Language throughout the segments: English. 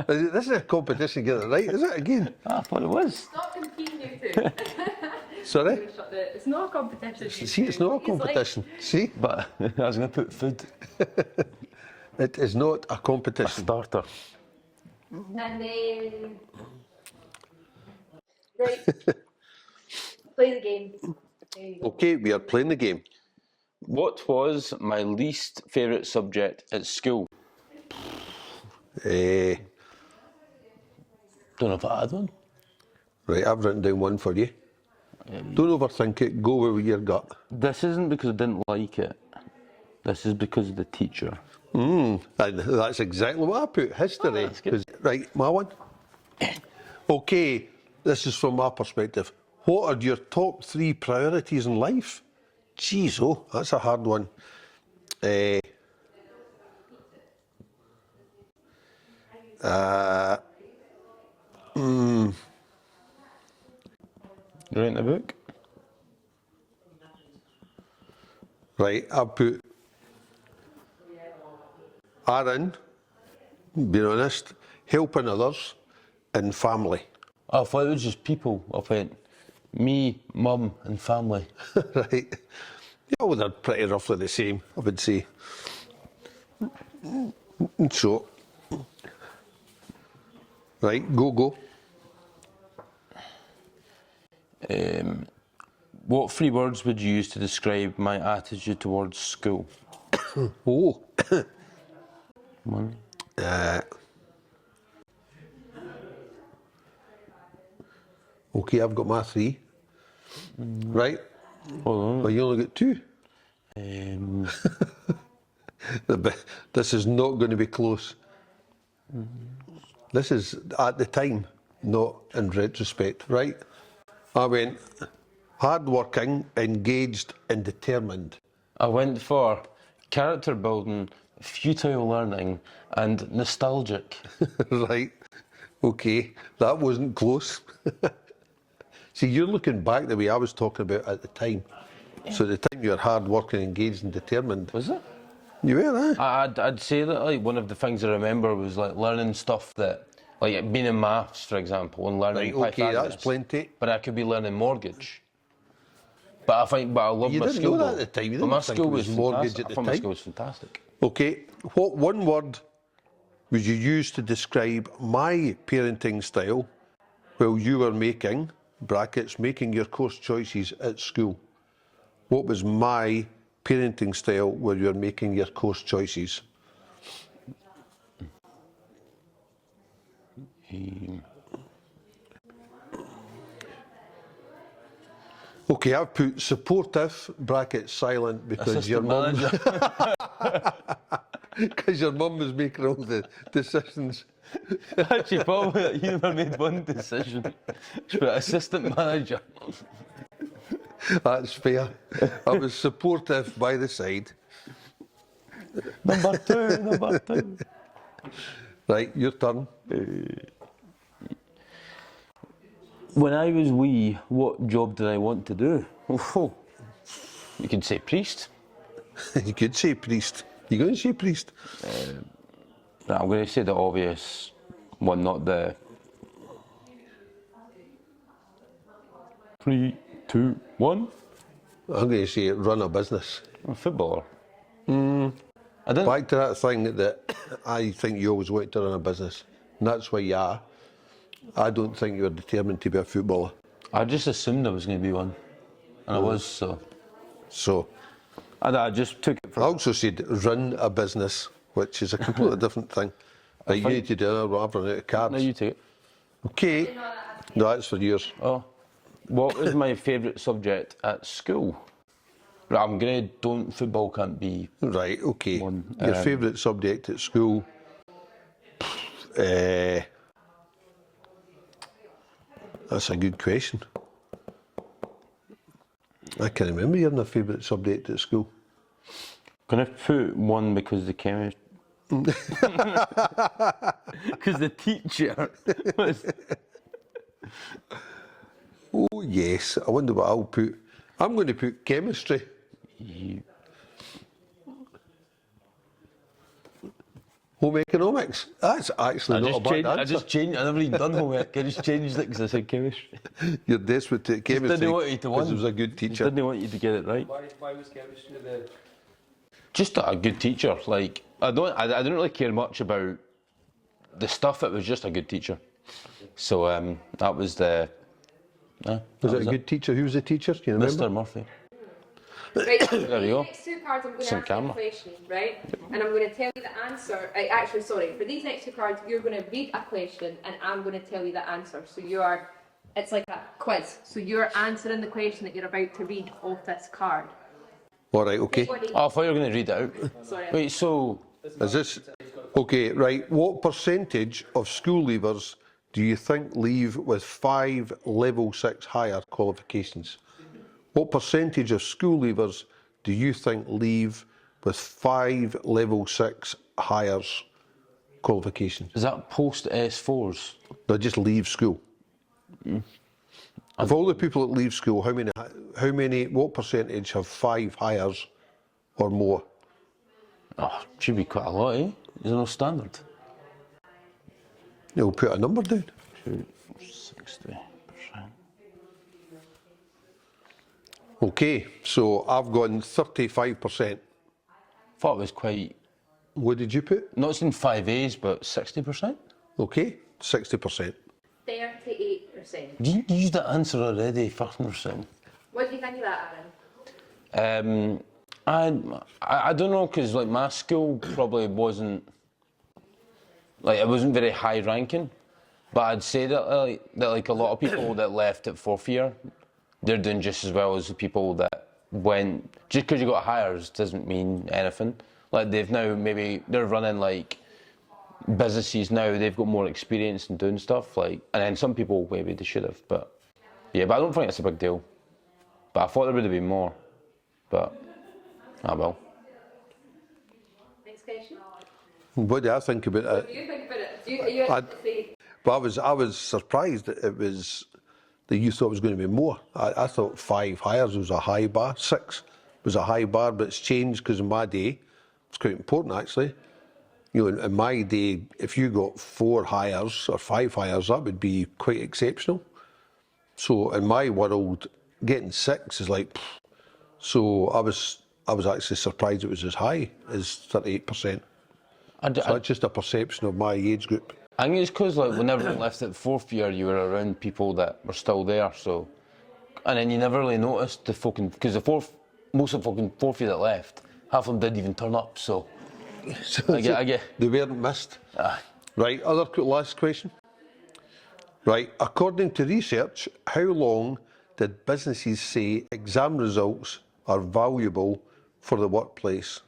This is a competition, get it right, is it again? I thought it was. Stop competing, you two. Sorry? It's not a competition. See, it's not a competition. See? But I was going to put food. It is not a A competition. starter. And then... Right. Play the game. There you go. Okay, we are playing the game. What was my least favourite subject at school? Eh, Don't know if I had one. right, I've written down one for you. Don't overthink it, go with your gut. This isn't because I didn't like it. This is because of the teacher. And that's exactly what I put, history. that's good. Right, my one? Okay, this is from my perspective. What are your top 3 priorities in life? Jeez, oh, that's a hard one. You writing a book? Right, I put Aaron, being honest, helping others, and family. I thought it was just people. I went, me, mum, and family. Right. Yeah, well, they're pretty roughly the same, I would say. So, right, go. What 3 words would you use to describe my attitude towards school? Oh. One. Okay, I've got my 3. Right? Hold on. Well, you only got 2. This is not going to be close. This is at the time, not in retrospect, right? I went hard-working, engaged and determined. I went for character building, futile learning, and nostalgic. Right, okay, that wasn't close. See, you're looking back the way I was talking about at the time. So at the time you were hard-working, engaged and determined. Was it? You were, I'd say that like one of the things I remember was like learning stuff that, like being in maths, for example, and learning Right, okay, Pythagoras. that's plenty. But I could be learning mortgage. But I love You my didn't school. know that though. at the time, you But my didn't think school it was was mortgage fantastic. at the I thought my time. school was fantastic. Okay, what one word would you use to describe my parenting style while you were making, brackets, making your course choices at school? What was my parenting style while you were making your course choices? Okay, I've put supportive, brackets, silent, because your Assistant mum, manager. because your mum was making all the decisions. Actually, probably you never made one decision. But assistant manager. That's fair. I was supportive by the side. Number 2. Right, your turn. When I was wee, what job did I want to do? Oh, you could say priest. You could say priest. You going to say priest? No, I'm going to say the obvious one, not the... 3, 2, 1. I'm going to say run a business. I'm a footballer. I didn't... Back to that thing that I think you always wanted to run a business. And that's why you are. I don't think you're determined to be a footballer. I just assumed I was going to be one. And I was, so... So, I just took it I for... also said run a business, which is a completely different thing. Right, you need to do it, I've run out of cards. No, you take it. Okay. No, that's for yours. Oh. What was my favourite subject at school? Right, I'm going to... Football can't be... Right, okay. One, Your favourite subject at school? That's a good question. I can't remember you having a favourite subject at school. Can I put one because the chemistry... Because the teacher was... Oh, yes. I wonder what I'll put. I'm going to put chemistry. Home economics. That's actually not a bad I answer. just changed. I never even done homework. I just changed it because I said chemistry. You're desperate to take chemistry Didn't want you to because win. he was a good Just teacher. didn't want you to get it right. Why was chemistry the... Just a good teacher. Like I didn't really care much about the stuff. It was just a good teacher. So that was the. Was it a good teacher? Who was the teacher? Do you remember? Mr. Murphy. Right, so There these you go. next two cards I'm going to Some ask you a camera. question, right? And I'm going to tell you the answer. Actually, sorry, for these next two cards, you're going to read a question and I'm going to tell you the answer. So it's like a quiz. So you're answering the question that you're about to read off this card. All right, okay. Oh, I thought you were going to read it out. Sorry. Wait, so Is this... Okay, right. What percentage of school leavers do you think leave with 5 level 6 higher qualifications? What percentage of school leavers do you think leave with 5 level 6 higher qualifications? is that post S4s? They just leave school. Of all the people that leave school, what percentage have 5 hires or more? Oh, should be quite a lot, eh? Is there no standard? You'll put a number down. 60%. Okay, so I've gone 35%. Thought it was quite. What did you put? Not saying 5As, but 60%. Okay, 60%. 38%. You used that answer already, 50%. What do you think of that, Aaron? I don't know, because like my school probably wasn't, like it wasn't very high ranking, but I'd say that like a lot of people that left at 4th year, they're doing just as well as the people that went. Just because you got hires doesn't mean anything. Like they're running like businesses now. They've got more experience in doing stuff. Like, and then some people maybe they should have, but yeah. But I don't think it's a big deal. But I thought there would have been more, but. Ah, well. Next question. What do I think about What it? do you think about it? Are you actually say... But I was surprised that you thought it was going to be more. I thought 5 hires was a high bar, 6 was a high bar, but it's changed because in my day, it's quite important actually. You know, in my day, if you got 4 hires or 5 hires, that would be quite exceptional. So in my world, getting 6 is like, so I was actually surprised it was as high as 38%. So that's just a perception of my age group. I think it's because like when everyone left at 4th year, you were around people that were still there. So, and then you never really noticed the fucking because most of the fucking 4th year that left, half of them didn't even turn up. So, I get. They weren't missed. Aye. Right, last question. Right, according to research, how long did businesses say exam results are valuable for the workplace?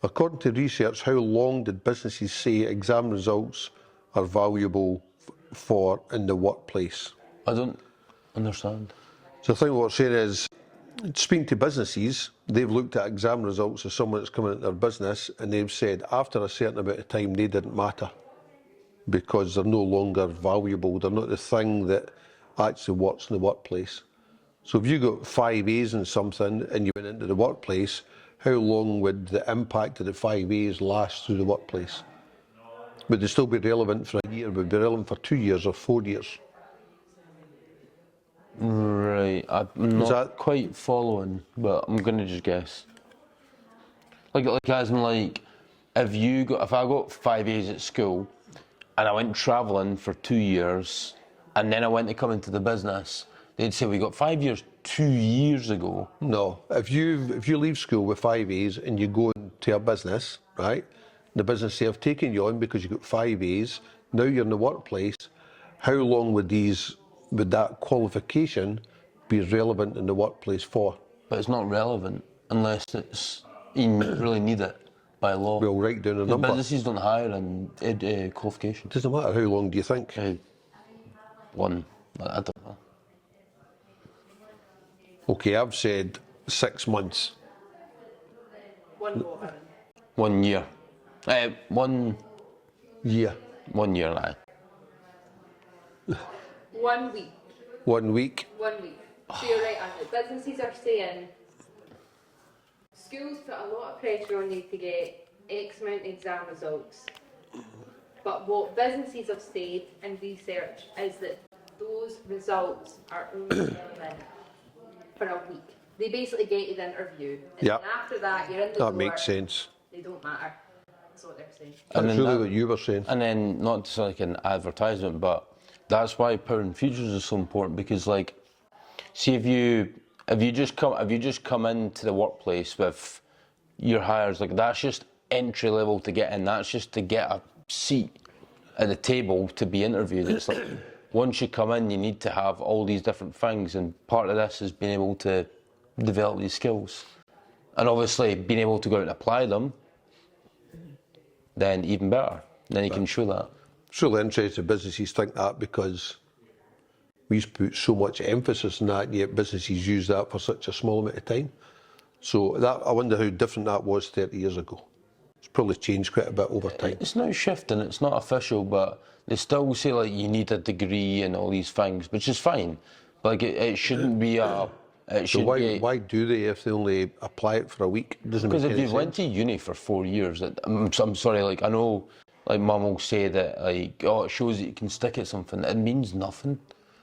According to research, how long did businesses say exam results are valuable for in the workplace? I don't understand. So I think what we're saying is, speaking to businesses, they've looked at exam results as someone that's coming into their business and they've said after a certain amount of time they didn't matter because they're no longer valuable. They're not the thing that actually works in the workplace. So if you got 5 A's in something and you went into the workplace, how long would the impact of the 5 A's last through the workplace? Would they still be relevant for a year? Would they be relevant for 2 years or 4 years? Right, I'm not quite following, but I'm gonna just guess. Like as in like, if I got 5 A's at school, and I went travelling for 2 years, and then I went to come into the business, they'd say we got 5 years 2 years ago. No, if you leave school with 5 A's and you go into a business, right? The business say, I've taken you on because you got 5 A's. Now you're in the workplace. How long would that qualification be relevant in the workplace for? But it's not relevant unless you really need it by law. We'll write down a number. Businesses don't hire in qualification. Doesn't matter how long do you think? One, I don't know. Okay, I've said 6 months. 1 more. 1 year. 1 Year. 1 year, aye. 1 week. 1 week. 1 week. So you're right, Andrew. Businesses are saying schools put a lot of pressure on you to get X amount of exam results. But what businesses have said in research is that those results are only relevant for a week. They basically get you the interview. And Yeah. then after that, you're in the door. That makes sense. They don't matter. That's what they're saying. And That's then really that- what you were saying. And then, not just like an advertisement, but that's why Power and Futures is so important, because like, see if you just come into the workplace with your hires, like that's just entry level to get in. That's just to get a seat at the table to be interviewed. It's like once you come in, you need to have all these different things, and part of this is being able to develop these skills, and obviously being able to go out and apply them. Then even better. Then you can show that. It's really interesting businesses think that, because we used to put so much emphasis on that, and yet businesses use that for such a small amount of time. So that, I wonder how different that was 30 years ago. It's probably changed quite a bit over time. It's now shifting, it's not official, but they still say like you need a degree and all these things, which is fine. But like it shouldn't be a... It So should be, why do they if they only apply it for a week? It doesn't make because if any you went sense. to uni for 4 years, I'm sorry, like I know like mum will say that like, oh, it shows that you can stick at something. It means nothing.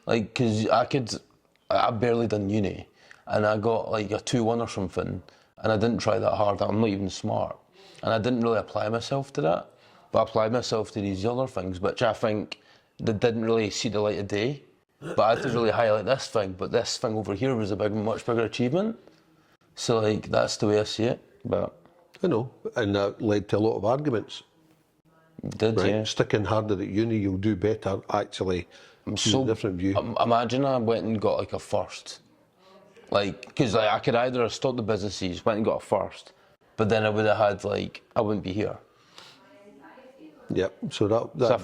Like, because I barely done uni and I got like a 2-1 or something, and I didn't try that hard. I'm not even smart. And I didn't really apply myself to that, but I applied myself to these other things, which I think that didn't really see the light of day. But I had to really highlight this thing, but this thing over here was a much bigger achievement. So like, that's the way I see it, but... I know, and that led to a lot of arguments. It did, Right? yeah. Sticking harder at uni, you'll do better. Actually, it's a different view. Imagine I went and got like a first. Like, because like, I could either have stopped the businesses, went and got a first, but then I would have had like, I wouldn't be here. Yep. So that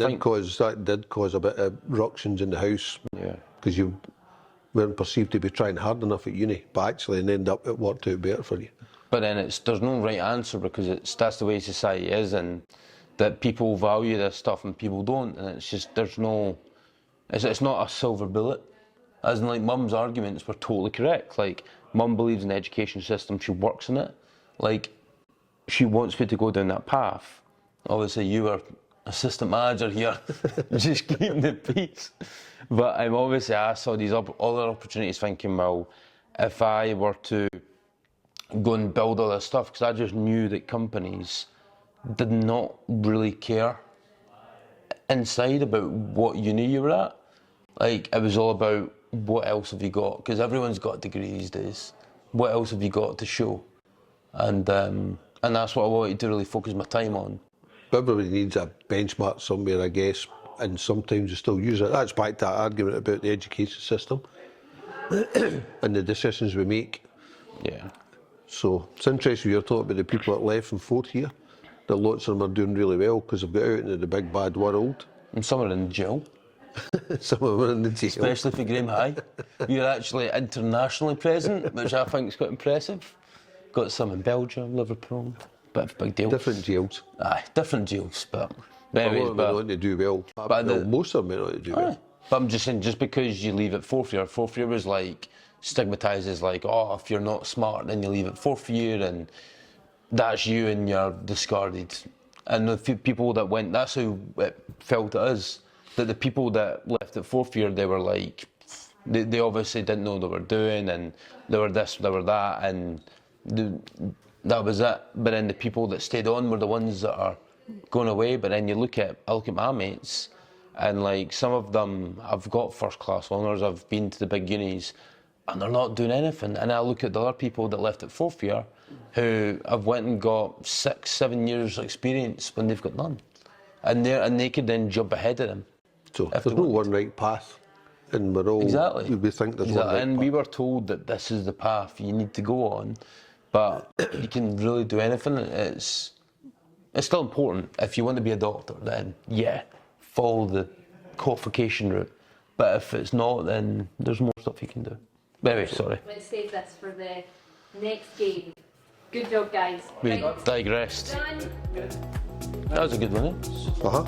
did cause a bit of ructions in the house. Yeah. Because you weren't perceived to be trying hard enough at uni, but actually end up it worked out better for you. But then there's no right answer, because that's the way society is, and that people value this stuff and people don't, and it's just it's not a silver bullet. As in, like, Mum's arguments were totally correct. Like, Mum believes in the education system, she works in it. Like, she wants me to go down that path. Obviously, you were assistant manager here, just keeping the peace. But obviously, I saw these other opportunities, thinking, well, if I were to go and build all this stuff, because I just knew that companies did not really care inside about what uni you were at. Like, it was all about what else have you got, because everyone's got a degree these days. What else have you got to show? And that's what I wanted to really focus my time on. Everybody needs a benchmark somewhere, I guess, and sometimes you still use it. That's back to that argument about the education system and the decisions we make. Yeah. So it's interesting you're talking about the people that left in fourth year, that lots of them are doing really well because they've got out into the big bad world. And some are in jail. Some of them are in the jail. Especially for Graham High. You're actually internationally present, which I think is quite impressive. Got some in Belgium, Liverpool, bit of a big deal. Different jails. Aye, different jails, but... A anyways, lot of them went to do well. Most of them went on to do well. But I'm just saying, just because you leave at fourth year was like stigmatised as like, oh, if you're not smart, then you leave at fourth year, and that's you and you're discarded. And the few people that went, that's how it felt to us, that the people that left at fourth year, they were like, they obviously didn't know what they were doing, and they were this, they were that, and that was it. But then the people that stayed on were the ones that are going away. But then I look at my mates, and like some of them have got first class honours, I've been to the big unis, and they're not doing anything. And I look at the other people that left at fourth year who have went and got 6-7 years experience when they've got none. And they could then jump ahead of them. So there's no one right path, and we're all, we think there's one right And path. we were told that this is the path you need to go on, but you can really do anything. It's still important. If you want to be a doctor, then yeah, follow the qualification route. But if it's not, then there's more stuff you can do. But anyway, sorry. Let's save this for the next game. Good job, guys. We Right. digressed. Done. That was a good one, eh? Uh-huh.